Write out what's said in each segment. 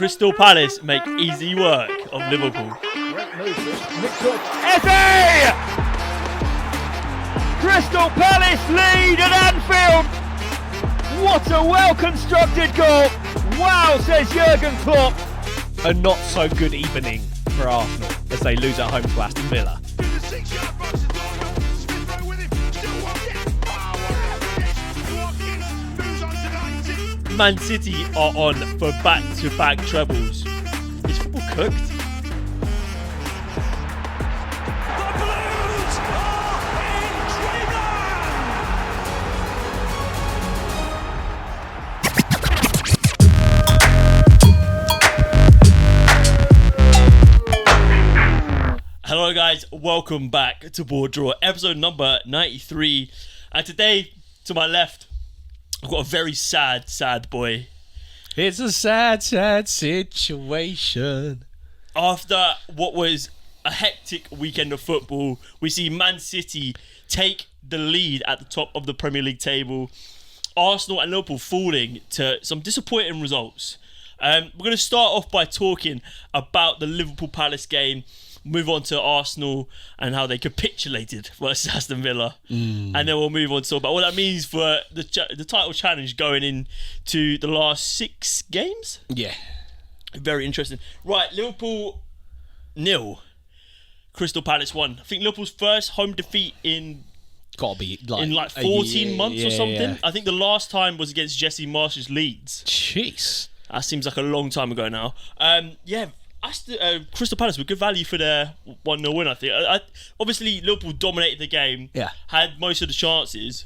Crystal Palace make easy work of Liverpool. Efe! Crystal Palace lead at Anfield. What a well-constructed goal. Wow, says Jurgen Klopp. A not so good evening for Arsenal as they lose at home to Aston Villa. Man City are on for back-to-back trebles. Is football cooked? The Blues are in dreamland! Hello guys, welcome back to BoreDraw, episode number 93. And today, to my left, I've got a very sad boy. It's a sad situation. After what was a hectic weekend of football, we see Man City take the lead at the top of the Premier League table. Arsenal and Liverpool falling to some disappointing results. We're going to start off by talking about the Liverpool Palace game, move on to Arsenal and how they capitulated versus Aston Villa, and then we'll move on to talk about what that means for the title challenge going into the last 6 games. Yeah. Very interesting. Right, Liverpool 0, Crystal Palace 1. I think Liverpool's first home defeat in Gotta be like 14 months or something. Yeah. I think the last time was against Jesse Marsh's Leeds. Jeez. That seems like a long time ago now. Crystal Palace were good value for their 1-0 win, I think. Obviously, Liverpool dominated the game, had most of the chances,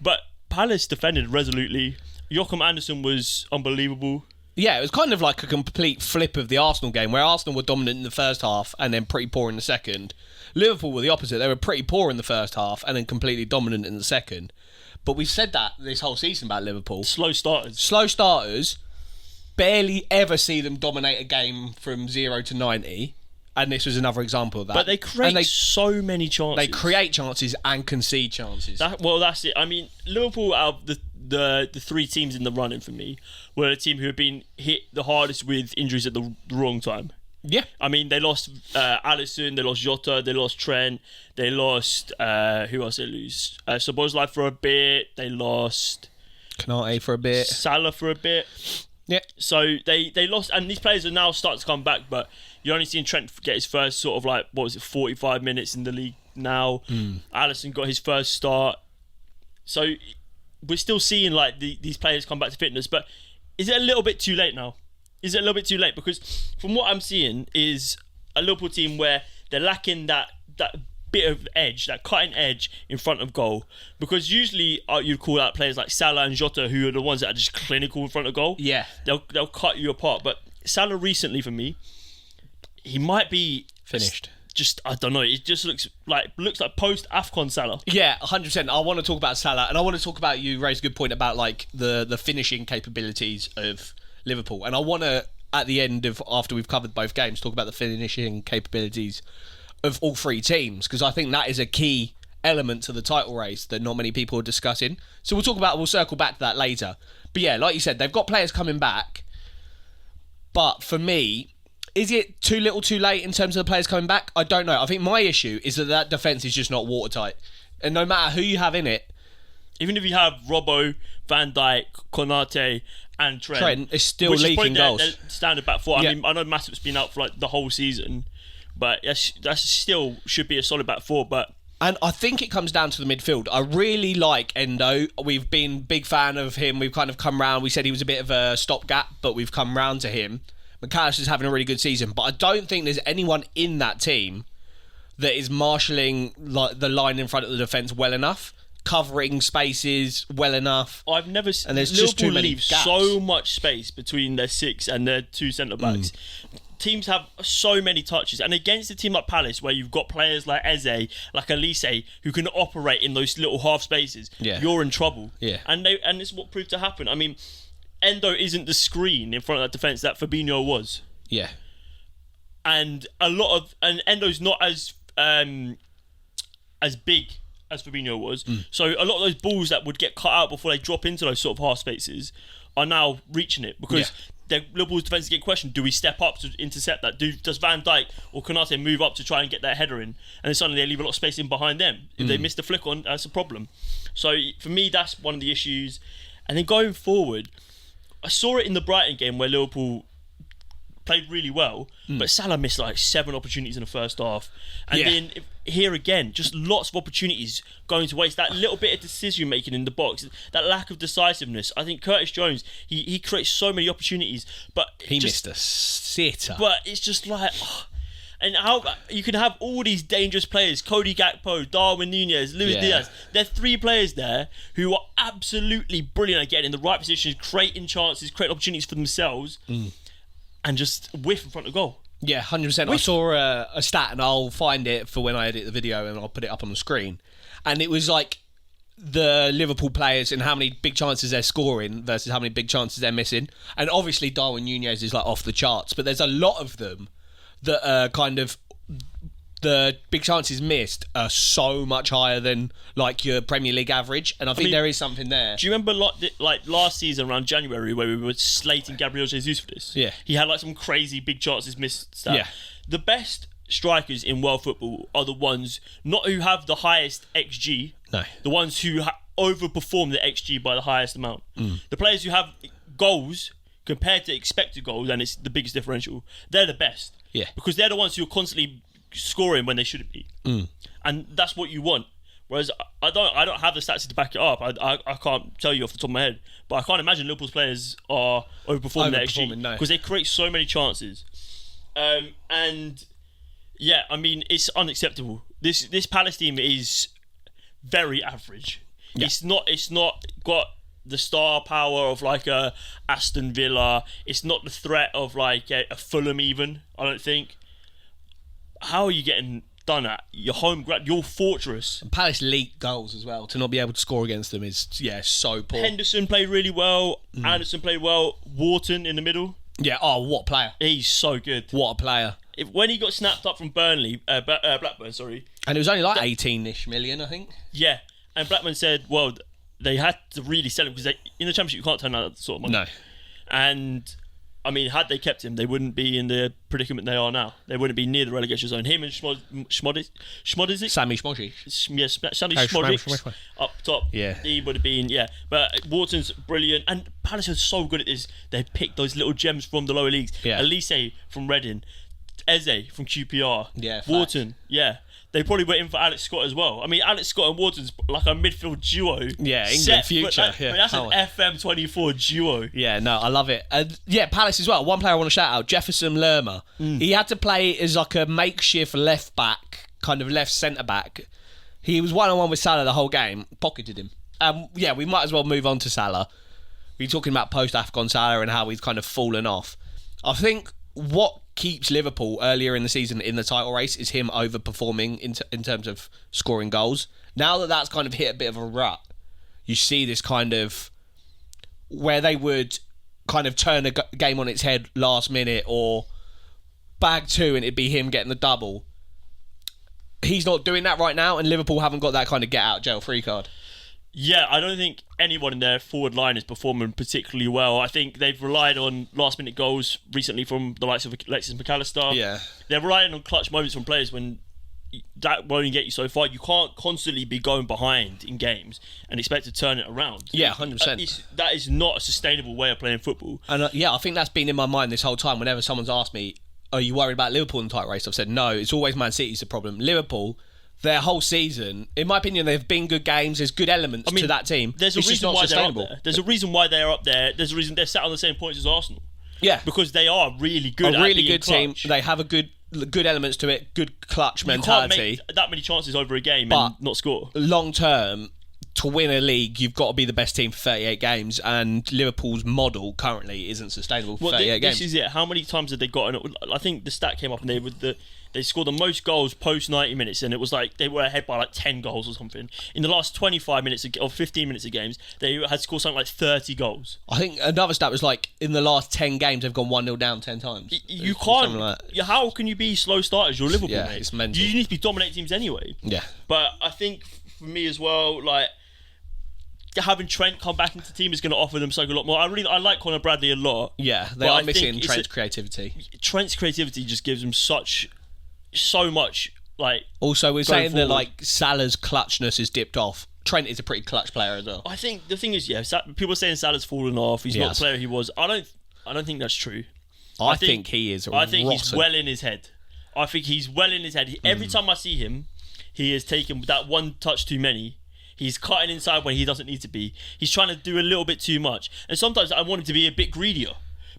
but Palace defended resolutely. Joachim Andersen was unbelievable. Yeah, it was kind of like a complete flip of the Arsenal game, where Arsenal were dominant in the first half and then pretty poor in the second. Liverpool were the opposite. They were pretty poor in the first half and then completely dominant in the second. But we've said that this whole season about Liverpool. Slow starters. Barely ever see them dominate a game from 0 to 90, and this was another example of that. But they create so many chances. They create chances and concede chances. That's it. I mean, Liverpool, out of the 3 teams in the running for me, were a team who have been hit the hardest with injuries at the wrong time. Yeah. I mean, they lost Alisson, they lost Jota, they lost Trent, they lost who else did they lose? Szoboszlai for a bit, they lost Kanate for a bit, Salah for a bit. Yeah. So they lost, and these players are now starting to come back, but you're only seeing Trent get his first sort of 45 minutes in the league now. Alisson got his first start. So we're still seeing these players come back to fitness, but is it a little bit too late now? Is it a little bit too late? Because from what I'm seeing is a Liverpool team where they're lacking that bit of edge, that cutting edge in front of goal. Because usually you'd call out players like Salah and Jota, who are the ones that are just clinical in front of goal. Yeah. They'll cut you apart. But Salah recently, for me, he might be finished. Just I don't know. It just looks like post AFCON Salah. Yeah, 100%. I want to talk about Salah, and I want to talk about, you raised a good point about the finishing capabilities of Liverpool, and I want to, at the end of, after we've covered both games, talk about the finishing capabilities of all 3 teams, because I think that is a key element to the title race that not many people are discussing. So we'll circle back to that later. But yeah, like you said, they've got players coming back, but for me, is it too little too late in terms of the players coming back? I don't know. I think my issue is that defence is just not watertight, and no matter who you have in it, even if you have Robbo, Van Dijk, Konate and Trent is still leaking goals. Their standard back 4. I mean, I know Matip's been out for the whole season, but that's still should be a solid back 4. And I think it comes down to the midfield. I really like Endo. We've been big fan of him. We've kind of come round. We said he was a bit of a stopgap, but we've come round to him. McAllister's having a really good season, but I don't think there's anyone in that team that is marshalling the line in front of the defence well enough, covering spaces well enough. I've never seen Liverpool just too many gaps. So much space between their 6 and their 2 centre backs. Teams have so many touches, and against a team like Palace, where you've got players like Eze, like Elise, who can operate in those little half spaces, you're in trouble. Yeah. And this is what proved to happen. I mean, Endo isn't the screen in front of that defence that Fabinho was. Yeah. And Endo's not as big as Fabinho was. So a lot of those balls that would get cut out before they drop into those sort of half spaces are now reaching it, because Liverpool's defence is getting questioned. Do we step up to intercept that? Does Van Dijk or Konate move up to try and get that header in? And then suddenly they leave a lot of space in behind them. If they miss the flick on, that's a problem. So for me, that's one of the issues. And then going forward, I saw it in the Brighton game where Liverpool played really well, but Salah missed like 7 opportunities in the first half. And then here again, just lots of opportunities going to waste. That little bit of decision making in the box, that lack of decisiveness. I think Curtis Jones, he creates so many opportunities, but he missed a sitter. But it's just like, and how you can have all these dangerous players: Cody Gakpo, Darwin Nunez, Luis Diaz. There are 3 players there who are absolutely brilliant at getting in the right positions, creating chances, creating opportunities for themselves. And just whiff in front of goal. Yeah, 100%. I saw a stat, and I'll find it for when I edit the video, and I'll put it up on the screen. And it was like the Liverpool players and how many big chances they're scoring versus how many big chances they're missing. And obviously Darwin Nunez is like off the charts, but there's a lot of them that are kind of, the big chances missed are so much higher than like your Premier League average, and I think there is something there. Do you remember like last season around January where we were slating Gabriel Jesus for this? Yeah. He had like some crazy big chances missed stat. Yeah. The best strikers in world football are the ones not who have the highest XG, the ones who overperform the XG by the highest amount. The players who have goals compared to expected goals, and it's the biggest differential, they're the best. Yeah. Because they're the ones who are constantly scoring when they shouldn't be, and that's what you want. Whereas I don't have the stats to back it up. I can't tell you off the top of my head, but I can't imagine Liverpool's players are overperforming their XG because they create so many chances. And yeah, I mean, it's unacceptable. This Palace team is very average. Yeah. It's not got the star power of like a Aston Villa. It's not the threat of like a Fulham even, I don't think. How are you getting done at your home ground, your fortress? And Palace leak goals as well. To not be able to score against them is so poor. Henderson played really well. Anderson played well. Wharton in the middle. Yeah. Oh, what a player! He's so good. What a player! When he got snapped up from Blackburn, and it was only like 18-ish million, I think. Yeah, and Blackburn said, well, they had to really sell him because in the Championship you can't turn out that sort of money. No. And I mean, had they kept him, they wouldn't be in the predicament they are now. They wouldn't be near the relegation zone. Him and Schmod is it? Sammy Schmodgy. Yes, Sammy Schmodrick up top. Yeah. He would have been, But Wharton's brilliant. And Palace are so good at this. They picked those little gems from the lower leagues. Yeah. Elise from Reading. Eze from QPR. Yeah, Wharton, They probably went in for Alex Scott as well. I mean, Alex Scott and Wharton's like a midfield duo. Yeah, England future. That's an FM24 duo. Yeah, no, I love it. Palace as well. One player I want to shout out, Jefferson Lerma. He had to play as like a makeshift left back, kind of left centre back. He was 1-on-1 with Salah the whole game, pocketed him. We might as well move on to Salah. We're talking about post-AFCON Salah and how he's kind of fallen off. I think what keeps Liverpool earlier in the season in the title race is him overperforming in terms of scoring goals. Now that that's kind of hit a bit of a rut, you see this kind of where they would kind of turn a game on its head last minute or bag 2 and it'd be him getting the double. He's not doing that right now, and Liverpool haven't got that kind of get out jail free card. Yeah, I don't think anyone in their forward line is performing particularly well. I think they've relied on last-minute goals recently from the likes of Alexis McAllister. Yeah. They're relying on clutch moments from players when that won't even get you so far. You can't constantly be going behind in games and expect to turn it around. Yeah, 100%. That is not a sustainable way of playing football. And I think that's been in my mind this whole time. Whenever someone's asked me, are you worried about Liverpool in the title race? I've said, no, it's always Man City's the problem. Liverpool, their whole season, in my opinion, they've been good games. There's good elements to that team. There's a reason why they're up there. There's a reason why they're up there. There's a reason they're sat on the same points as Arsenal. Yeah, because they are really good. A really good team. They have a good elements to it. Good clutch mentality. You can't make that many chances over a game and not score. Long term, to win a league, you've got to be the best team for 38 games, and Liverpool's model currently isn't sustainable for 38 games. This is it. How many times have they gotten? I think the stat came up, and they scored the most goals post 90 minutes, and it was like they were ahead by like 10 goals or something. In the last 25 minutes or 15 minutes of games, they had scored something like 30 goals. I think another stat was like in the last 10 games, they've gone 1-0 down 10 times. You can't. How can you be slow starters? You're Liverpool, mate. It's mental. You need to be dominating teams anyway. Yeah. But I think for me as well, like, having Trent come back into the team is going to offer them something a lot more. I like Conor Bradley a lot. Yeah, they are missing Trent's creativity. Trent's creativity just gives them so much. Like, also, we're saying forward. that like Salah's clutchness has dipped off. Trent is a pretty clutch player as well. I think the thing is, people are saying Salah's fallen off. He's not the player he was. I don't think that's true. I think he is. I think he's well in his head. Every time I see him, he has taken that one touch too many. He's cutting inside when he doesn't need to be. He's trying to do a little bit too much. And sometimes I want him to be a bit greedier.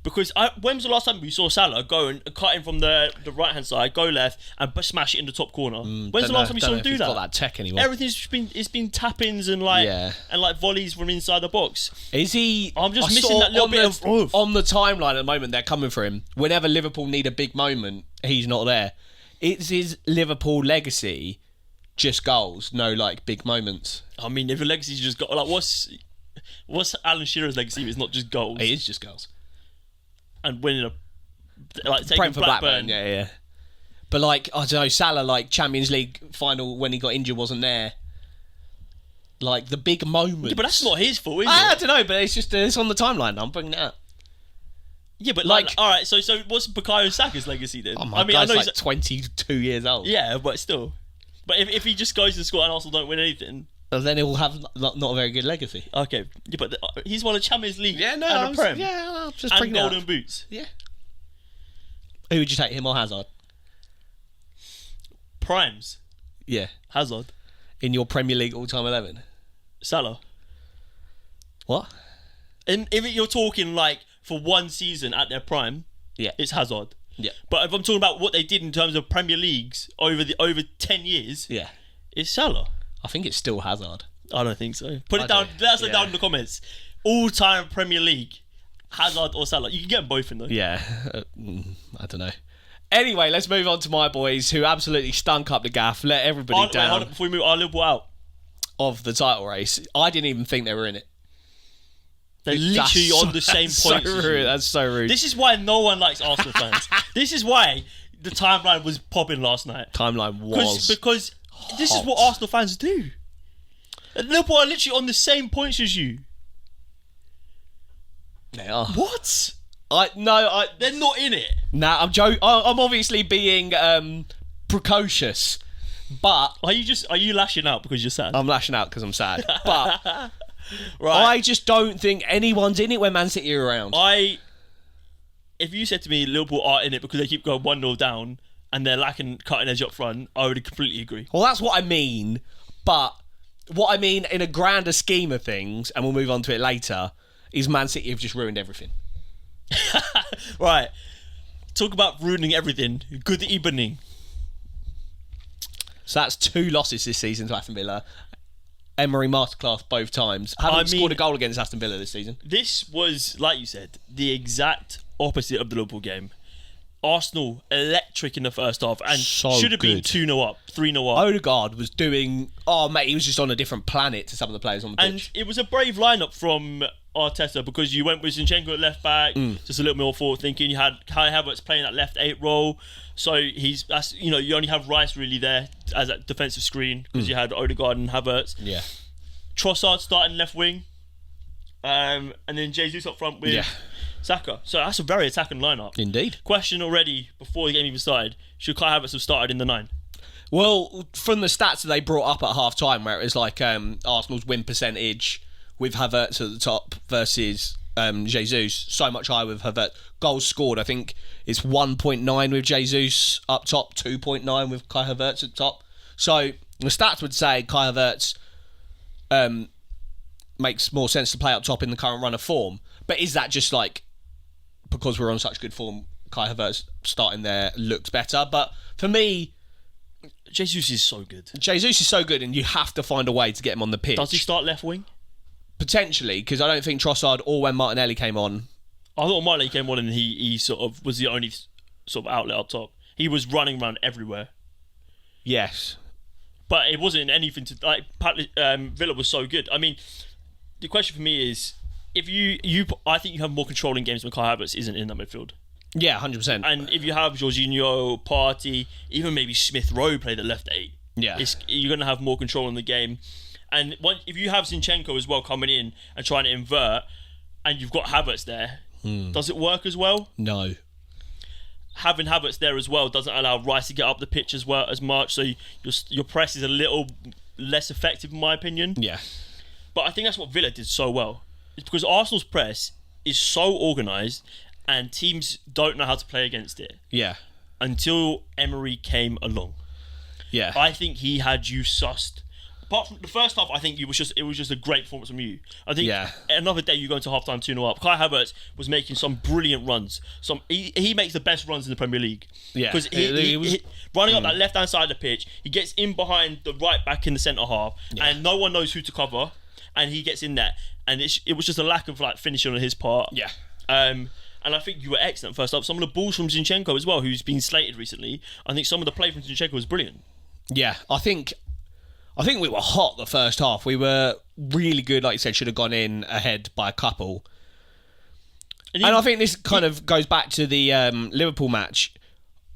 Because when was the last time we saw Salah go and cut in from the right-hand side, go left, and smash it in the top corner? When's the last time we saw him do that? Got that tech anymore. Everything's been tap-ins and volleys from inside the box. Is he? I'm just missing that little bit of on the timeline at the moment. They're coming for him. Whenever Liverpool need a big moment, he's not there. It's his Liverpool legacy. Just goals, no like big moments. I mean, if a legacy's just got like what's Alan Shearer's legacy? It's not just goals. It is just goals. And winning taking Brentford Blackburn. Yeah. But like I don't know, Salah like Champions League final when he got injured wasn't there. Like the big moment. Yeah, but that's not his fault, is it? I don't know, but it's on the timeline. I'm bringing it up. Yeah, but like all right. So what's Bukayo Saka's legacy then? Oh my God, I know he's like 22 years old. Yeah, but still. But if he just goes to the squad and Arsenal don't win anything, well, then he will have not a very good legacy. Okay, yeah, but he's won a Champions League and a Prem. Yeah, I'm just and Golden Boots. Yeah. Who would you take, him or Hazard? Primes. Yeah. Hazard. In your Premier League all-time 11? Salah. What? And if you're talking like for one season at their prime, it's Hazard. Yeah. But if I'm talking about what they did in terms of Premier Leagues over 10 years, it's Salah. I think it's still Hazard. I don't think so. Put it down. Let us know down in the comments. All-time Premier League, Hazard or Salah. You can get them both in though. Yeah. I don't know. Anyway, let's move on to my boys who absolutely stunk up the gaff, let everybody down. Hold on, before we move, Liverpool out of the title race. I didn't even think they were in it. They're literally on the same points as you. That's so rude. This is why no one likes Arsenal fans. This is why the timeline was popping last night. Timeline was because this is what Arsenal fans do. And Liverpool are literally on the same points as you. They are. What? They're not in it. Nah, I'm joking. I'm obviously being precocious, but are you lashing out because you're sad? I'm lashing out because I'm sad, but. Right. I just don't think anyone's in it when Man City are around. If you said to me Liverpool are in it because they keep going 1-0 down and they're lacking cutting edge up front, I would completely agree. Well, that's what I mean. But what I mean in a grander scheme of things, and we'll move on to it later, is Man City have just ruined everything. Right. Talk about ruining everything. Good evening. So that's 2 losses this season to Aston Villa. Emery masterclass both times. Haven't scored a goal against Aston Villa this season. This was, like you said, the exact opposite of the Liverpool game. Arsenal electric in the first half and should have been 2-0 up, 3-0 up. Odegaard was doing... Oh, mate, he was just on a different planet to some of the players on the pitch. And it was a brave lineup from Arteta because you went with Zinchenko at left back, just a little more forward thinking. You had Kai Havertz playing that left 8 role. So you only have Rice really there as a defensive screen because you had Odegaard and Havertz. Yeah. Trossard starting left wing. And then Jesus up front with Saka. So that's a very attacking lineup. Indeed. Question already before the game even started. Should Kai Havertz have started in the 9? Well, from the stats that they brought up at half time, where it was like Arsenal's win percentage with Havertz at the top versus Jesus, so much higher with Havertz. Goals scored, I think it's 1.9 with Jesus up top, 2.9 with Kai Havertz at top. So the stats would say Kai Havertz makes more sense to play up top in the current run of form. But is that just like because we're on such good form, Kai Havertz starting there looks better? But for me, Jesus is so good. Jesus is so good, and you have to find a way to get him on the pitch. Does he start left wing? Potentially, because I don't think Trossard or when Martinelli came on. I thought Martinelli came on and he sort of was the only sort of outlet up top. He was running around everywhere. Yes. But it wasn't anything to... like. Villa was so good. I mean, the question for me is, if I think you have more control in games when Kai Havertz isn't in that midfield. Yeah, 100%. And if you have Jorginho, Partey, even maybe Smith Rowe play the left 8, you're going to have more control in the game. And if you have Zinchenko as well coming in and trying to invert, and you've got Havertz there, does it work as well? No. Having Havertz there as well doesn't allow Rice to get up the pitch as much, so your press is a little less effective in my opinion. Yeah. But I think that's what Villa did so well. It's because Arsenal's press is so organised and teams don't know how to play against it. Yeah. Until Emery came along. Yeah. I think he had you sussed. Apart from the first half, I think it was just a great performance from you. I think another day you go into half-time 2-0 up. Kai Havertz was making some brilliant runs. He makes the best runs in the Premier League. Yeah. Because he running up that left-hand side of the pitch, he gets in behind the right back in the centre half, and no one knows who to cover, and he gets in there. And it was just a lack of finishing on his part. Yeah. And I think you were excellent first up. Some of the balls from Zinchenko as well, who's been slated recently. I think some of the play from Zinchenko was brilliant. Yeah, I think we were hot the first half. We were really good, like you said, should have gone in ahead by a couple. And I think this kind of goes back to the Liverpool match.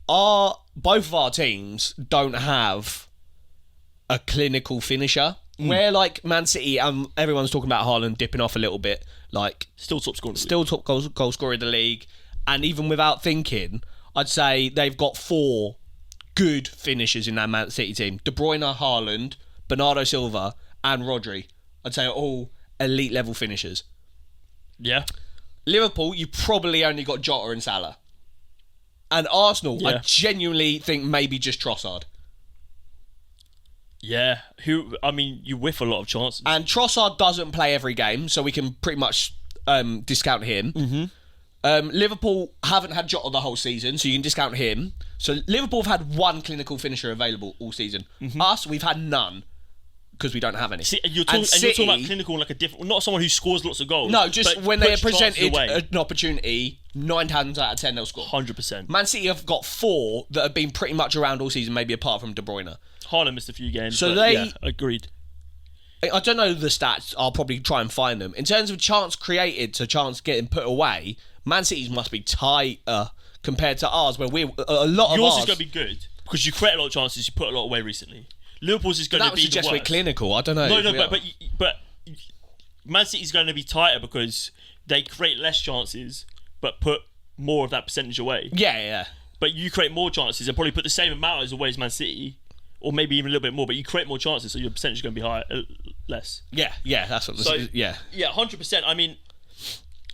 Both of our teams don't have a clinical finisher. Where Man City, everyone's talking about Haaland dipping off a little bit. Still top scorer. Still top goal scorer in the league. And even without thinking, I'd say they've got 4 good finishers in that Man City team. De Bruyne, Haaland, Bernardo Silva and Rodri. I'd say are all elite level finishers. Yeah. Liverpool, you probably only got Jota and Salah. And Arsenal, I genuinely think maybe just Trossard. Yeah, you whiff a lot of chances. And Trossard doesn't play every game, so we can pretty much discount him. Mm-hmm. Liverpool haven't had Jota the whole season, so you can discount him. So Liverpool have had 1 clinical finisher available all season. Mm-hmm. Us, we've had none because we don't have any. See, you're talking about clinical like a different, not someone who scores lots of goals. No, just when they are presented an opportunity, 9 times out of 10 they'll score. 100%. Man City have got 4 that have been pretty much around all season, maybe apart from De Bruyne. Haaland missed a few games. So agreed. I don't know the stats. I'll probably try and find them. In terms of chance created to chance getting put away, Man City's must be tighter compared to ours, where we're a lot of yours ours. is going to be good because you create a lot of chances. You put a lot away recently. Liverpool's is going to be the worst. That would suggest we're clinical. I don't know. No, but Man City's going to be tighter because they create less chances but put more of that percentage away. Yeah. But you create more chances and probably put the same amount as away as Man City, or maybe even a little bit more. But you create more chances, so your percentage is going to be higher, less. Yeah, that's what. Yeah, 100%. I mean,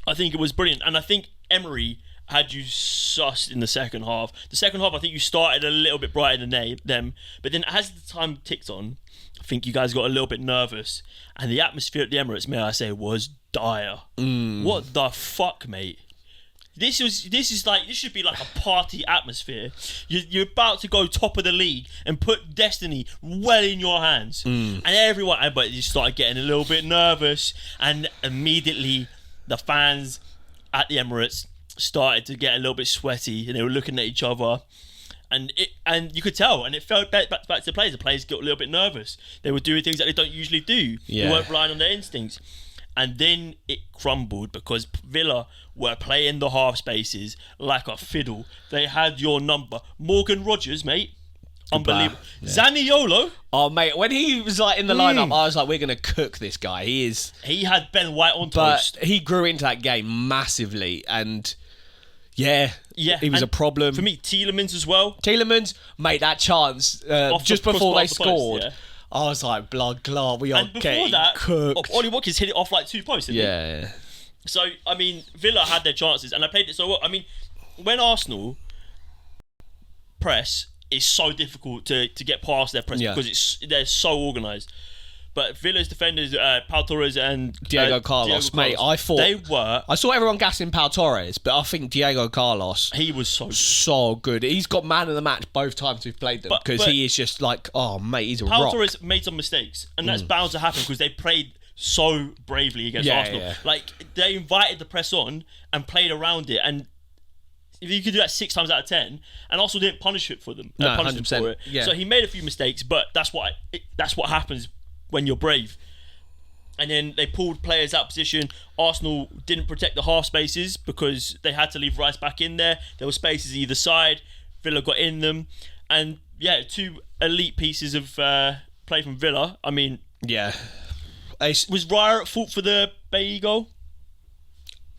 I think it was brilliant, and I think Emery had you sussed in the second half. The second half, I think you started a little bit brighter than them, but then as the time ticked on, I think you guys got a little bit nervous, and the atmosphere at the Emirates, may I say, was dire. What the fuck, mate? This should be like a party atmosphere. You're about to go top of the league and put destiny well in your hands, and everybody just started getting a little bit nervous, and immediately the fans at the Emirates started to get a little bit sweaty, and they were looking at each other, and you could tell, and it felt back to the players. The players got a little bit nervous. They were doing things that they don't usually do. Yeah. They weren't relying on their instincts. And then it crumbled because Villa were playing the half spaces like a fiddle. They had your number. Morgan Rogers, mate. Unbelievable. Yeah. Zaniolo. Oh, mate, when he was in the lineup, I was like, we're going to cook this guy. He had Ben White on toast. But he grew into that game massively, and he was a problem. For me, Tielemans as well. Tielemans, mate, that chance just before they scored. Post, I was like, blood clot, we are getting cooked. Ollie Watkins hit it off like 2 posts, didn't he? Yeah. So, I mean, Villa had their chances, and they played it so well. I mean, when Arsenal press, it's so difficult to get past their press because they're so organised. But Villa's defenders, Pau Torres and Diego Carlos, mate, I saw everyone gassing Pau Torres, but I think Diego Carlos, he was so good. He's got man of the match both times we've played them because he is just like, oh mate, he's a rock. Pau Torres made some mistakes, and that's bound to happen because they played so bravely against Arsenal. Yeah. Like they invited the press on and played around it, and if you could do that 6 times out of 10, and also didn't punish it for them, punish them for it. Yeah. So he made a few mistakes, but that's what happens when you're brave. And then they pulled players out of position. Arsenal didn't protect the half spaces because they had to leave Rice back in there. There were spaces either side. Villa got in them. And 2 elite pieces of play from Villa. I mean, Yeah. Was Raya at fault for the Bailly goal?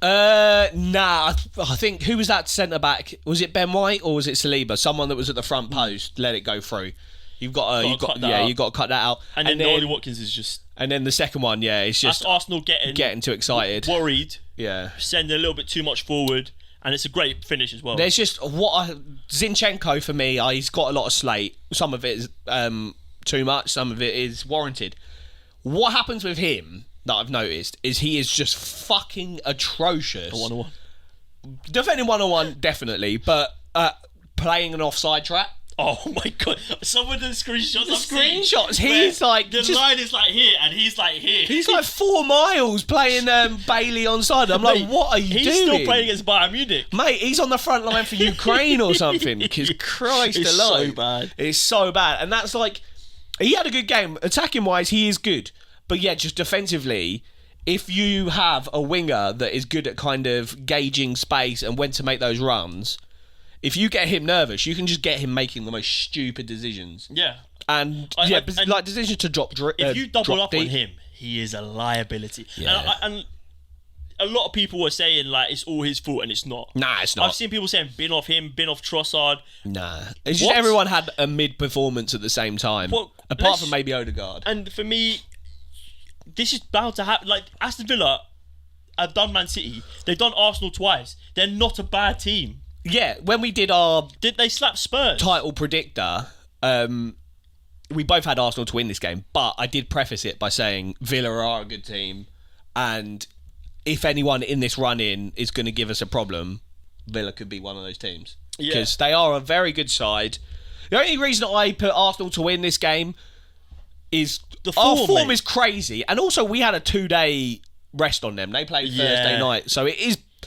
Nah. I think who was that centre back? Was it Ben White or was it Saliba? Someone that was at the front post let it go through. You've got to cut that out. And then Ollie Watkins is just. And then the second one, it's just that's Arsenal getting too excited, worried. Yeah, sending a little bit too much forward, and it's a great finish as well. There's just Zinchenko for me. He's got a lot of slate. Some of it is too much. Some of it is warranted. What happens with him that I've noticed is he is just fucking atrocious. 1-on-1. Defending 1-on-1, definitely, but playing an offside trap. Oh my god! Some of the screenshots. He's like the line is like here, and he's like here. He's like 4 miles playing Bailey onside. I'm like, what are you doing? He's still playing against Bayern Munich, mate. He's on the front line for Ukraine or something. Because Christ it's alive, so bad. It's so bad, and that's like he had a good game. Attacking wise, he is good, but yeah, just defensively. If you have a winger that is good at kind of gauging space and when to make those runs. If you get him nervous, you can just get him making the most stupid decisions. Yeah. And like decisions to drop. If you double up deep. on him, he is a liability. Yeah. And a lot of people were saying like it's all his fault, and it's not. Nah, it's not. I've seen people saying bin off him, bin off Trossard. Nah, it's just everyone had a mid performance at the same time, apart from maybe Odegaard. And for me, this is bound to happen. Like Aston Villa have done Man City, they've done Arsenal twice. They're not a bad team. Yeah, when we did our they slap Spurs title predictor, we both had Arsenal to win this game, but I did preface it by saying Villa are a good team, and if anyone in this run-in is going to give us a problem, Villa could be one of those teams. Because they are a very good side. The only reason I put Arsenal to win this game is our form is crazy, and also we had a 2-day rest on them. They played Thursday night, so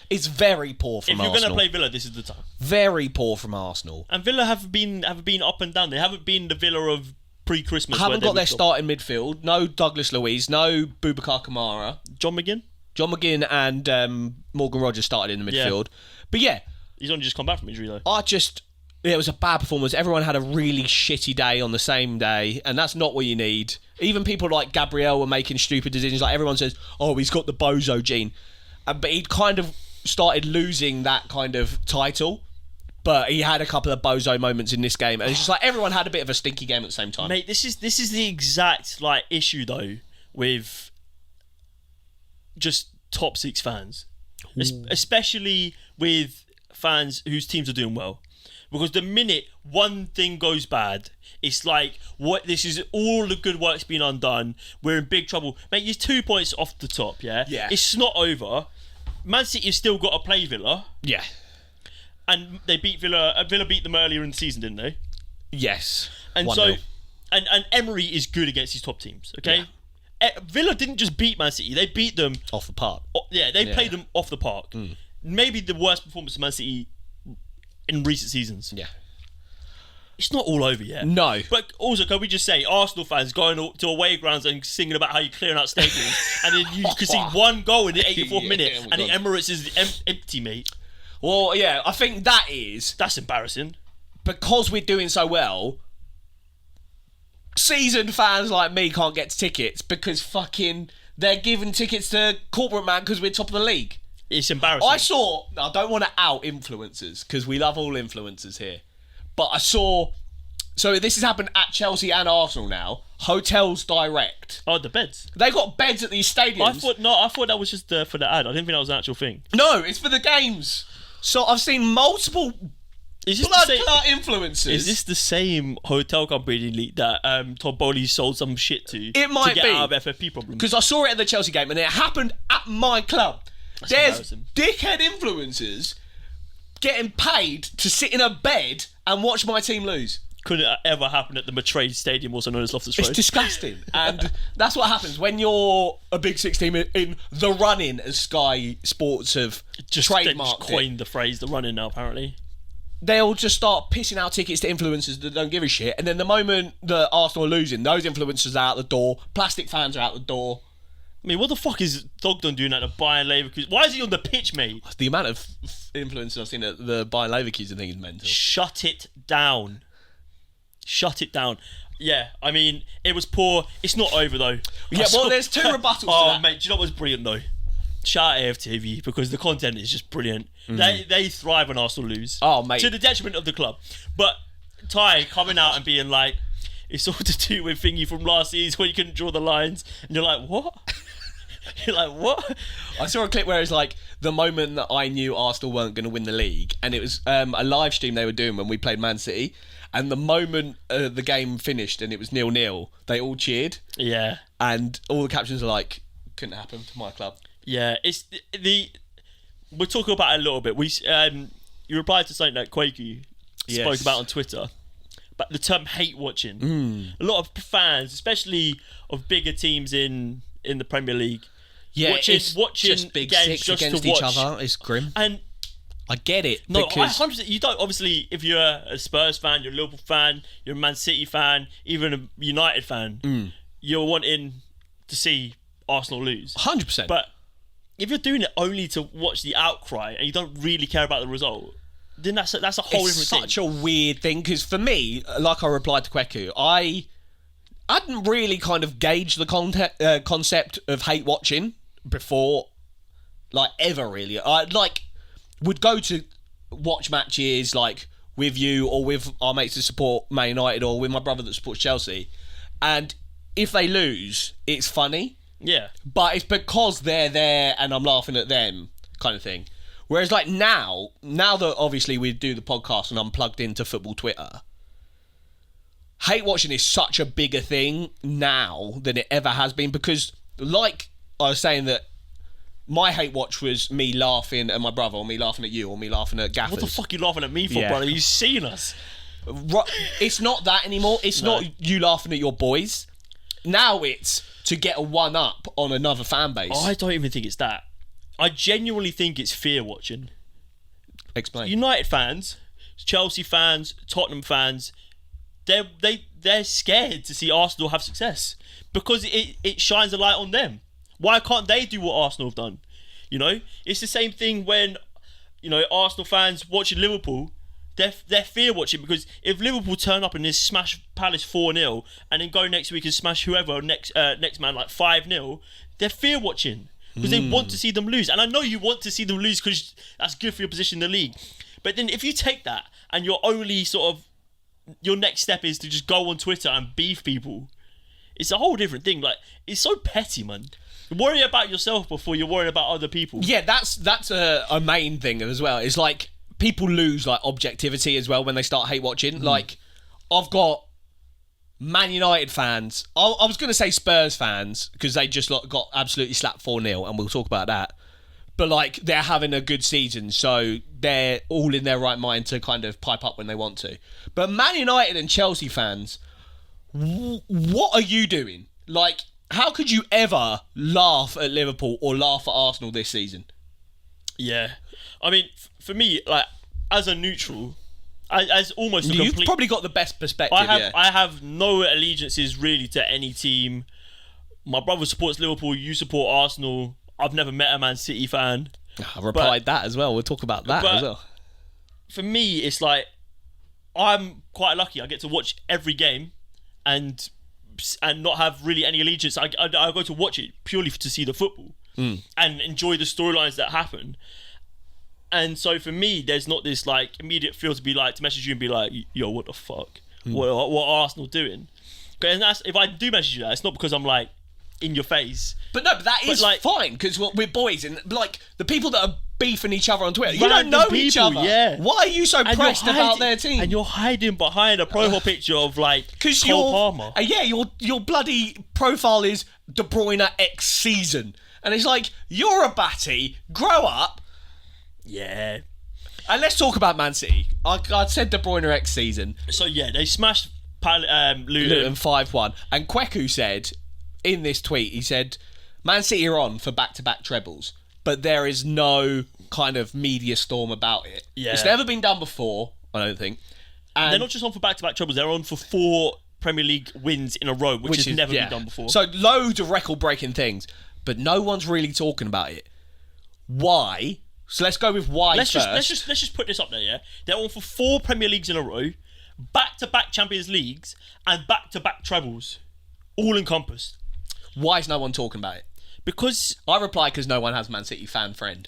it's very poor from Arsenal. If you're going to play Villa, this is the time. Very poor from Arsenal. And Villa have been up and down. They haven't been the Villa of pre-Christmas. Haven't got their start in midfield. No Douglas Luiz. No Boubacar Kamara. John McGinn and Morgan Rogers started in the midfield. Yeah. But yeah. He's only just come back from injury though. It was a bad performance. Everyone had a really shitty day on the same day, and that's not what you need. Even people like Gabriel were making stupid decisions. Like everyone says, oh, he's got the bozo gene. But he'd kind of started losing that kind of title. But he had a couple of bozo moments in this game, and it's just like everyone had a bit of a stinky game at the same time. Mate, this is the exact like issue though with just top 6 fans, especially with fans whose teams are doing well. Because the minute one thing goes bad, it's like, what? This is all the good work's been undone. We're in big trouble. Mate, you're 2 points off the top, yeah? Yeah. It's not over. Man City have still got to play Villa. Yeah. And they beat Villa. Villa beat them earlier in the season, didn't they? Yes. And 1-0. so, and Emery is good against his top teams, okay? Yeah. Villa didn't just beat Man City. They beat them... off the park. They played them off the park. Maybe the worst performance of Man City in recent seasons. Yeah. It's not all over yet. No. But also, can we just say, Arsenal fans going to away grounds and singing about how you're clearing out stadiums, and then you can see one goal in the 84th minute, and the Emirates is empty, mate. Well, yeah, I think that's embarrassing. Because we're doing so well, seasoned fans like me can't get tickets because fucking they're giving tickets to corporate man because we're top of the league. It's embarrassing. I don't want to out influencers because we love all influencers here. But I saw... So this has happened at Chelsea and Arsenal now. Hotels Direct. Oh, the beds. They got beds at these stadiums. I thought that was just for the ad. I didn't think that was an actual thing. No, it's for the games. So I've seen multiple blood clot influencers. Is this the same hotel company that Todd Bowley sold some shit to? It might to get be. out of FFP problems. Because I saw it at the Chelsea game and it happened at my club. There's dickhead influencers getting paid to sit in a bed and watch my team lose. Couldn't ever happen at the Madrid Stadium, also known as Loftus Road. It's disgusting. And that's what happens when you're a Big Six team in the run-in, as Sky Sports have trademarked coined the phrase, the run-in now, apparently. They'll just start pissing out tickets to influencers that don't give a shit, and then the moment that Arsenal are losing, those influencers are out the door, plastic fans are out the door. I mean, what the fuck is Thogdon doing at the Bayern Leverkusen? Why is he on the pitch, mate? The amount of influencers I've seen at the Bayern Leverkusen thing is mental. Shut it down. Shut it down. Yeah, I mean, it was poor. It's not over though. Yeah, well, there's 2 rebuttals to that. Mate, do you know what's brilliant though? Shout out AFTV because the content is just brilliant. They thrive when Arsenal lose. Oh, mate. To the detriment of the club. But Ty coming out and being like, it's all to do with thingy from last season when you couldn't draw the lines. And you're like, what? You're like, what? I saw a clip where it's like the moment that I knew Arsenal weren't going to win the league, and it was a live stream they were doing when we played Man City, and the moment the game finished and it was 0-0, they all cheered. Yeah. And all the captions are like, couldn't happen to my club. Yeah, it's we'll talk about it a little bit. You replied to something that Quaky spoke about on Twitter, but the term hate watching. A lot of fans, especially of bigger teams in the Premier League, watching just big games six just against to watch. each other. It's grim. And I get it. no, because 100%. You don't. Obviously, if you're a Spurs fan, you're a Liverpool fan, you're a Man City fan, even a United fan, you're wanting to see Arsenal lose. 100%. But if you're doing it only to watch the outcry and you don't really care about the result, then that's a whole it's different such thing. a weird thing, because for me, like I replied to Kweku, I hadn't really kind of gauged the concept of hate watching before, like, ever really. I would go to watch matches like with you or with our mates that support Man United or with my brother that supports Chelsea, and if they lose, it's funny. Yeah. But it's because they're there and I'm laughing at them, kind of thing. Whereas like now that obviously we do the podcast and I'm plugged into football Twitter, hate watching is such a bigger thing now than it ever has been, because like I was saying, that my hate watch was me laughing at my brother, or me laughing at you, or me laughing at Gaffers. What the fuck are you laughing at me for, Yeah. brother? You've seen us. It's not that anymore. It's not you laughing at your boys. Now it's to get a one-up on another fan base. I don't even think it's that. I genuinely think it's fear watching. Explain. United fans, Chelsea fans, Tottenham fans, they're scared to see Arsenal have success because it shines a light on them. Why can't they do what Arsenal have done? You know, it's the same thing when, you know, Arsenal fans watching Liverpool. They're fear watching because if Liverpool turn up and they smash Palace 4-0 and then go next week and smash whoever next man like 5-0, they're fear watching because they want to see them lose. And I know you want to see them lose because that's good for your position in the league. But then if you take that and your only sort of your next step is to just go on Twitter and beef people, it's a whole different thing. Like, it's so petty, man. Worry about yourself before you're worrying about other people. Yeah, that's a main thing as well. It's like people lose like objectivity as well when they start hate watching. Like, I've got Man United fans. I was going to say Spurs fans because they just got absolutely slapped 4-0, and we'll talk about that. But like, they're having a good season, so they're all in their right mind to kind of pipe up when they want to. But Man United and Chelsea fans, what are you doing? Like, how could you ever laugh at Liverpool or laugh at Arsenal this season? Yeah. I mean, for me, like, as a neutral, as almost a You've complete... probably got the best perspective, I have no allegiances really to any team. My brother supports Liverpool, you support Arsenal. I've never met a Man City fan. I replied that as well. We'll talk about that as well. For me, it's like, I'm quite lucky. I get to watch every game and not have really any allegiance. I go to watch it purely to see the football and enjoy the storylines that happen. And so for me, there's not this like immediate feel to be like, to message you and be like, yo, what the fuck? What are Arsenal doing? And that's, if I do message you that, it's not because I'm like in your face. But that is like, fine, because we're boys, and like the people that are beefing each other on Twitter, you don't know each other. Yeah. Why are you so pressed about their team? And you're hiding behind a profile picture of like Cole Palmer. Your bloody profile is De Bruyne X season, and it's like, you're a batty. Grow up. Yeah. And let's talk about Man City. I said De Bruyne X season. So yeah, they smashed Luton 5-1, and Kweku said in this tweet, he said, Man City are on for back-to-back trebles, but there is no kind of media storm about it. Yeah. It's never been done before, I don't think. And they're not just on for back-to-back troubles, they're on for 4 Premier League wins in a row, which has never been done before. So loads of record-breaking things, but no one's really talking about it. Why? So let's go with why let's first. just put this up there, yeah? They're on for 4 Premier Leagues in a row, back-to-back Champions Leagues and back-to-back trebles, all encompassed. Why is no one talking about it? Because I reply because no one has Man City fan friend.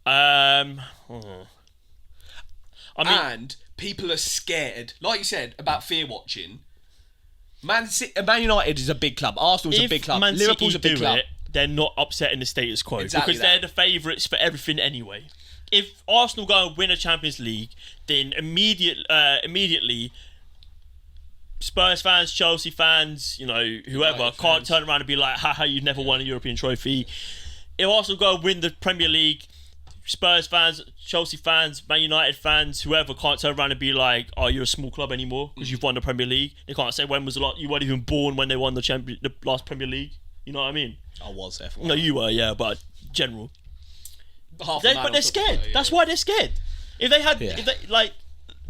I mean, And people are scared, like you said, about fear watching. Man United is a big club. Arsenal's a big club. Man Liverpool's City a big do club. it, they're not upsetting the status quo Exactly because that. they're the favourites for everything anyway. If Arsenal go and win a Champions League, then immediately Spurs fans, Chelsea fans, whoever United can't fans. turn around and be like, haha, you've never won a European trophy. If Arsenal go and win the Premier League, Spurs fans, Chelsea fans, Man United fans, whoever can't turn around and be like, oh, you're a small club anymore because you've won the Premier League. They can't say when was the last, you weren't even born when they won the last Premier League. You know what I mean? I was there for No, you were, yeah, but general. half But they're scared. That's why they're scared. If they had,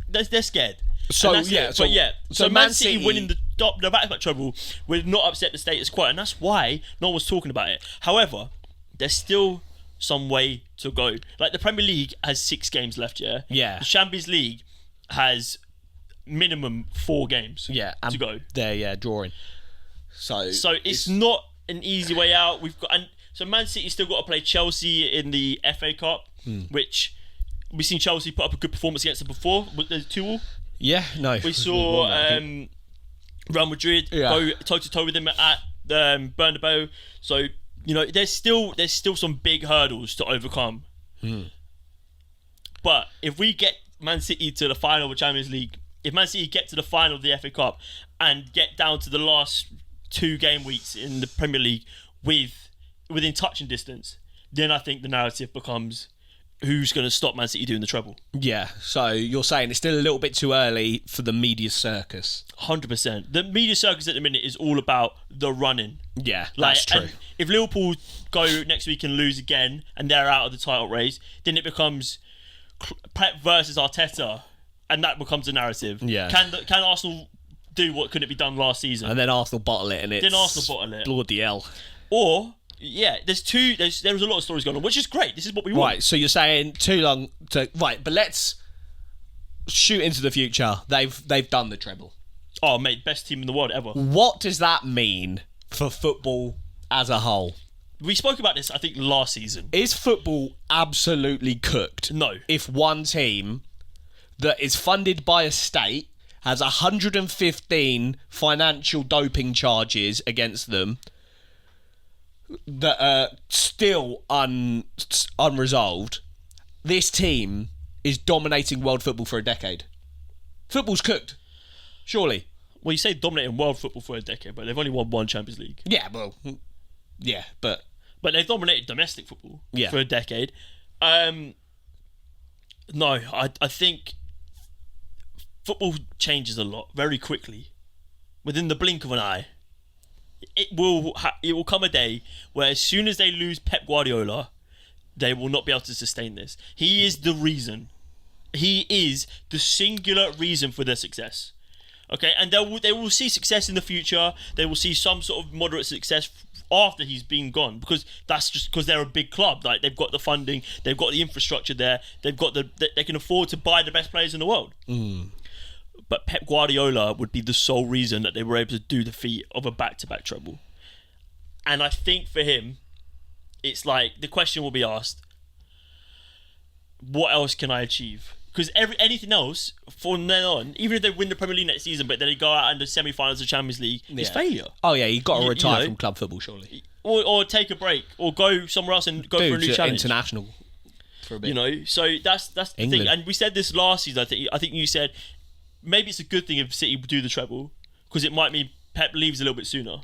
they're scared. So, And that's yeah, it. so Man Man City City winning the back-to-back treble would not upset the status quo, and that's why no one was talking about it. However, there's still some way to go. Like the Premier League has 6 games left. Yeah. The Champions League has minimum 4 games. To go. They're drawing. So it's not an easy way out. So Man City's still got to play Chelsea in the FA Cup, which we've seen Chelsea put up a good performance against them before. There's 2-2. Yeah, no. We saw Real Madrid go toe-to-toe with them at Bernabeu. So, there's still some big hurdles to overcome. But if we get Man City to the final of the Champions League, if Man City get to the final of the FA Cup and get down to the last 2 game weeks in the Premier League within touching distance, then I think the narrative becomes who's going to stop Man City doing the treble. Yeah, so you're saying it's still a little bit too early for the media circus. 100%. The media circus at the minute is all about the running. Yeah, that's true. And if Liverpool go next week and lose again and they're out of the title race, then it becomes Pep versus Arteta, and that becomes a narrative. Yeah. Can Arsenal do what couldn't be done last season? And then Arsenal bottle it, and it's... Then Arsenal bottle it. Bloody hell. Or... Yeah, there's a lot of stories going on, which is great. This is what we want. Right, so you're saying too long to... Right, but let's shoot into the future. They've done the treble. Oh, mate, best team in the world ever. What does that mean for football as a whole? We spoke about this, I think, last season. Is football absolutely cooked? No. If one team that is funded by a state has 115 financial doping charges against them that are still unresolved, this team is dominating world football for a decade. Football's cooked, surely. Well, you say dominating world football for a decade, but they've only won 1 Champions League. Yeah, well, yeah, but they've dominated domestic football Yeah. for a decade. No, I think football changes a lot very quickly, within the blink of an eye. It will come a day where as soon as they lose Pep Guardiola, they will not be able to sustain this. He is the reason. He is the singular reason for their success. Okay, and they will see success in the future. They will see some sort of moderate success after he's been gone, because that's just because they're a big club. Like, they've got the funding, they've got the infrastructure there, they can afford to buy the best players in the world. But Pep Guardiola would be the sole reason that they were able to do the feat of a back-to-back treble. And I think for him, it's like the question will be asked, what else can I achieve? Because anything else from then on, even if they win the Premier League next season, but then they go out in the semi-finals of Champions League, it's failure. Oh yeah, you've got to retire know, from club football, surely. Or take a break, or go somewhere else and go for a new challenge. International for a bit. So that's the England. thing. And we said this last season. I think you said maybe it's a good thing if City do the treble, because it might mean Pep leaves a little bit sooner.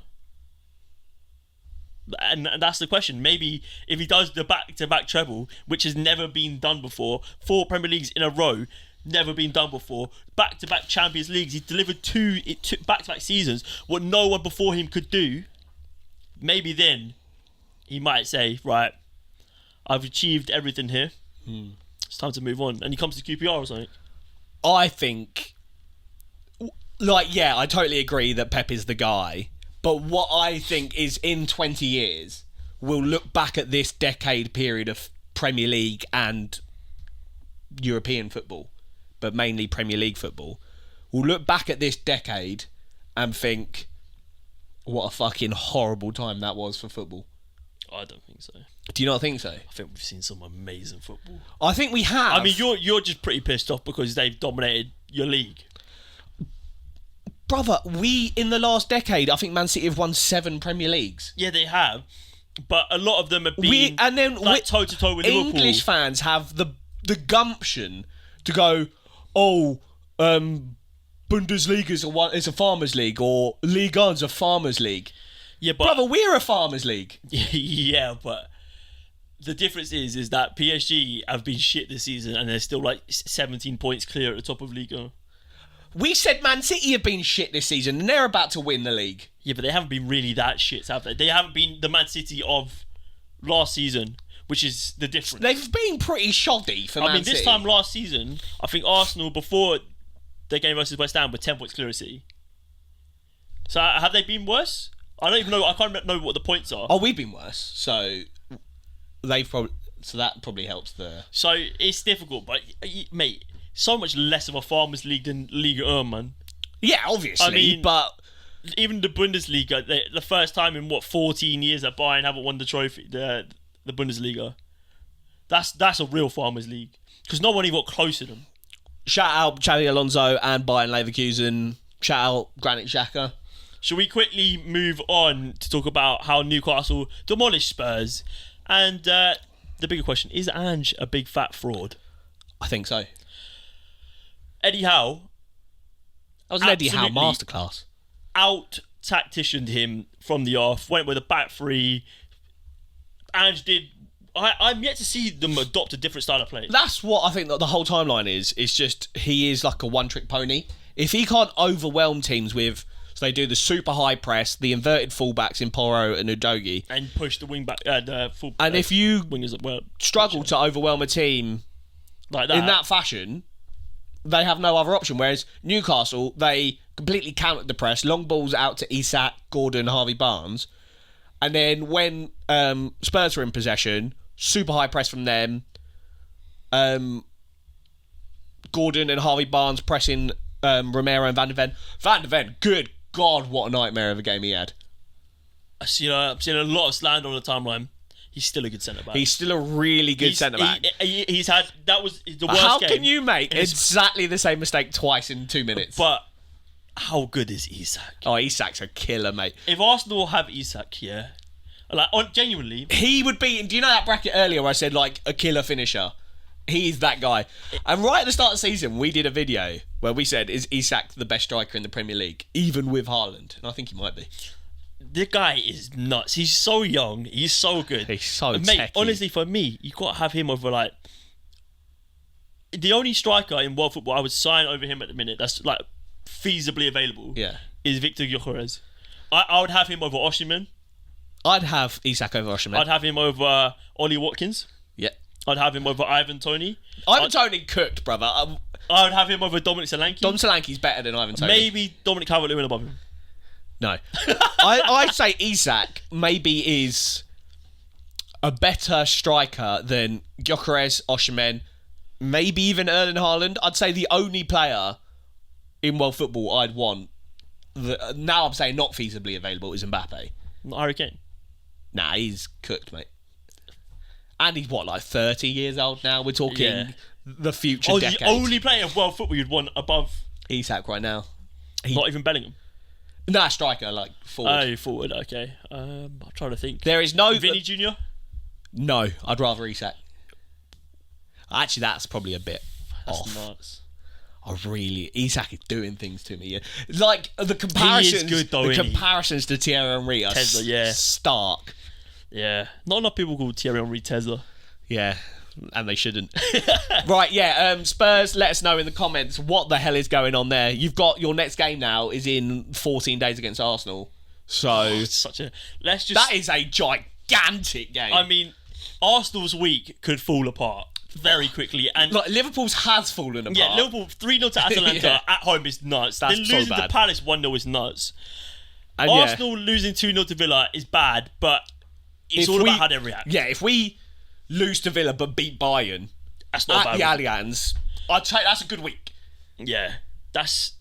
And that's the question. Maybe if he does the back-to-back treble, which has never been done before, 4 Premier Leagues in a row, never been done before, back-to-back Champions Leagues, he delivered 2 back-to-back seasons, what no one before him could do. Maybe then he might say, right, I've achieved everything here. It's time to move on. And he comes to QPR or something. I think, I totally agree that Pep is the guy. But what I think is in 20 years, we'll look back at this decade period of Premier League and European football, but mainly Premier League football, will look back at this decade and think, what a fucking horrible time that was for football. I don't think so. Do you not think so? I think we've seen some amazing football. I think we have. I mean, you're just pretty pissed off because they've dominated your league. Brother, in the last decade, I think Man City have won 7 Premier Leagues. Yeah, they have. But a lot of them have been toe-to-toe with Liverpool. English fans have the gumption to go, Bundesliga is a farmers' league, or Ligue 1's a farmers' league. Yeah, but brother, we're a farmers' league. Yeah, but the difference is that PSG have been shit this season, and they're still like 17 points clear at the top of Ligue 1. We said Man City have been shit this season, and they're about to win the league. Yeah, but they haven't been really that shit, have they? They haven't been the Man City of last season, which is the difference. They've been pretty shoddy for Man City. I mean, this time last season, I think Arsenal, before their game versus West Ham, were 10 points clear of City. So have they been worse? I don't even know. I can't know what the points are. Oh, we've been worse. So that probably helps the... So it's difficult, but mate, so much less of a farmers' league than Ligue 1, man. Yeah, obviously, I mean, but even the Bundesliga, the first time in 14 years that Bayern haven't won the trophy, the Bundesliga. That's a real farmers' league because no one even got close to them. Shout out Xabi Alonso and Bayern Leverkusen. Shout out Granit Xhaka. Shall we quickly move on to talk about how Newcastle demolished Spurs? And the bigger question, is Ange a big fat fraud? I think so. Eddie Howe. That was an Eddie Howe masterclass. Out-tacticianed him from the off, went with a back three. Ange did... I'm yet to see them adopt a different style of play. That's what I think that the whole timeline is. It's just he is like a one-trick pony. If he can't overwhelm teams with... So they do the super high press, the inverted fullbacks in Porro and Udogie. And push the wing back, the full... And if you wingers as well, struggle to overwhelm a team like that, in that fashion, they have no other option. Whereas Newcastle, they completely countered the press. Long balls out to Isak, Gordon, Harvey Barnes. And then when Spurs were in possession, super high press from them. Gordon and Harvey Barnes pressing Romero and Van de Ven. Van de Ven, good God, what a nightmare of a game he had. I've seen a lot of slander on the timeline. He's still a good centre-back. He's still a really good centre-back. He's had... That was the worst How game. can you make exactly the same mistake twice in 2 minutes? But how good is Isak? Oh, Isak's a killer, mate. If Arsenal have Isak, yeah... Like, genuinely... He would be... Do you know that bracket earlier where I said, like, a killer finisher? He's that guy. And right at the start of the season, we did a video where we said, is Isak the best striker in the Premier League, even with Haaland? And I think he might be. The guy is nuts. He's so young. He's so good. He's so mate, techie. honestly, for me, you got to have him over, like... The only striker in world football I would sign over him at the minute that's, like, feasibly available is Victor Gyökeres. I would have him over Osimhen. I'd have Isak over Osimhen. I'd have him over Ollie Watkins. Yeah. I'd have him over Ivan Toney. Ivan Toney cooked, brother. I would have him over Dominic Solanke. Dom Solanke's better than Ivan Toney. Maybe Dominic Calvert-Lewin above him. No. I'd say Isak maybe is a better striker than Gyökeres, Osimhen, maybe even Erling Haaland. I'd say the only player in world football I'd want, now I'm saying not feasibly available, is Mbappe. Not Harry Kane. Nah, he's cooked, mate. And he's what, like 30 years old now? We're talking the future decade. The only player of world football you'd want above Isak right now. Not even Bellingham. Nah, striker, like forward. Oh, forward, okay. I'm trying to think. There is no... Vinny Jr.? No, I'd rather Isak. Actually, that's probably a bit That's off. nuts. Isak is doing things to me. Yeah. Like the comparisons, He is good, though, the isn't he? comparisons to Thierry Henry are Tesla, stark. Yeah. Not enough people call Thierry Henry Tesla. Yeah, and they shouldn't. Right, yeah. Spurs, let us know in the comments what the hell is going on there. You've got your next game now is in 14 days against Arsenal. So it's such a... That is a gigantic game. I mean, Arsenal's week could fall apart very quickly. And like, Liverpool's has fallen apart. Yeah, Liverpool 3-0 to Atalanta at home is nuts. That's then so losing bad. to Palace 1-0 is nuts. And Arsenal losing 2-0 to Villa is bad, but it's all about how they react. Yeah, if we lose to Villa but beat Bayern that's not at bad. the Allianz, I'd say that's a good week. Yeah, that's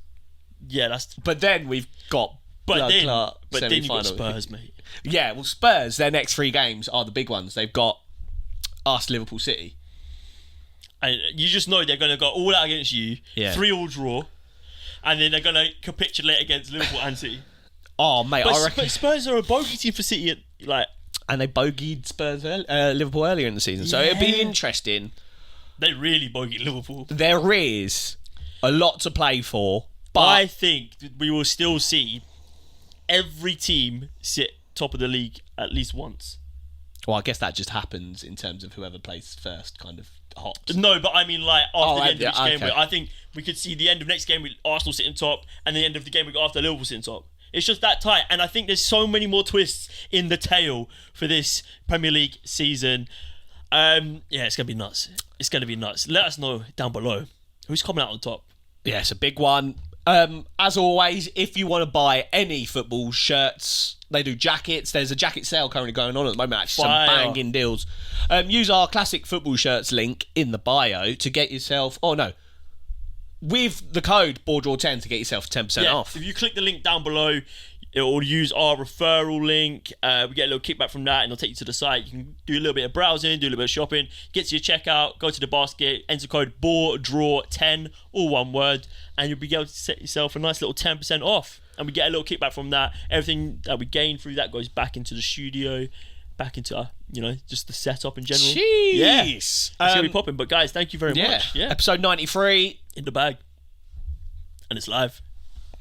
Yeah, that's. But then we've got But then you've semi-final. got Spurs, mate. Yeah, well, Spurs, their next 3 games are the big ones. They've got us, Liverpool City. And you just know they're going to go all out against you. Yeah. 3-all draw. And then they're going to capitulate against Liverpool and City. Oh, mate, I reckon. But Spurs are a bogey team for City. And they bogeyed Liverpool earlier in the season. So it'd be interesting. They really bogeyed Liverpool. There is a lot to play for. But I think we will still see every team sit top of the league at least once. well, I guess that just happens in terms of whoever plays first kind of hops. No, but I mean like after the end of each game. okay. I think we could see the end of next game with Arsenal sitting top and the end of the game we got after Liverpool sitting top. It's just that tight. And I think there's so many more twists in the tail for this Premier League season. Yeah, it's going to be nuts. It's going to be nuts. Let us know down below who's coming out on top. Yeah, it's a big one. As always, if you want to buy any football shirts, they do jackets. There's a jacket sale currently going on at the moment. Actually, some banging deals. Use our classic football shirts link in the bio to get yourself. Oh no, with the code BoreDraw10 to get yourself 10% off. If you click the link down below, it will use our referral link. We get a little kickback from that, and it'll take you to the site. You can do a little bit of browsing, do a little bit of shopping, get to your checkout, go to the basket, enter code BoreDraw10, all one word, and you'll be able to set yourself a nice little 10% off. And we get a little kickback from that. Everything that we gain through that goes back into the studio, back into just the setup in general. Jeez. Yeah, it's gonna be popping. But guys, thank you very much. Yeah, episode 93 in the bag, and it's live.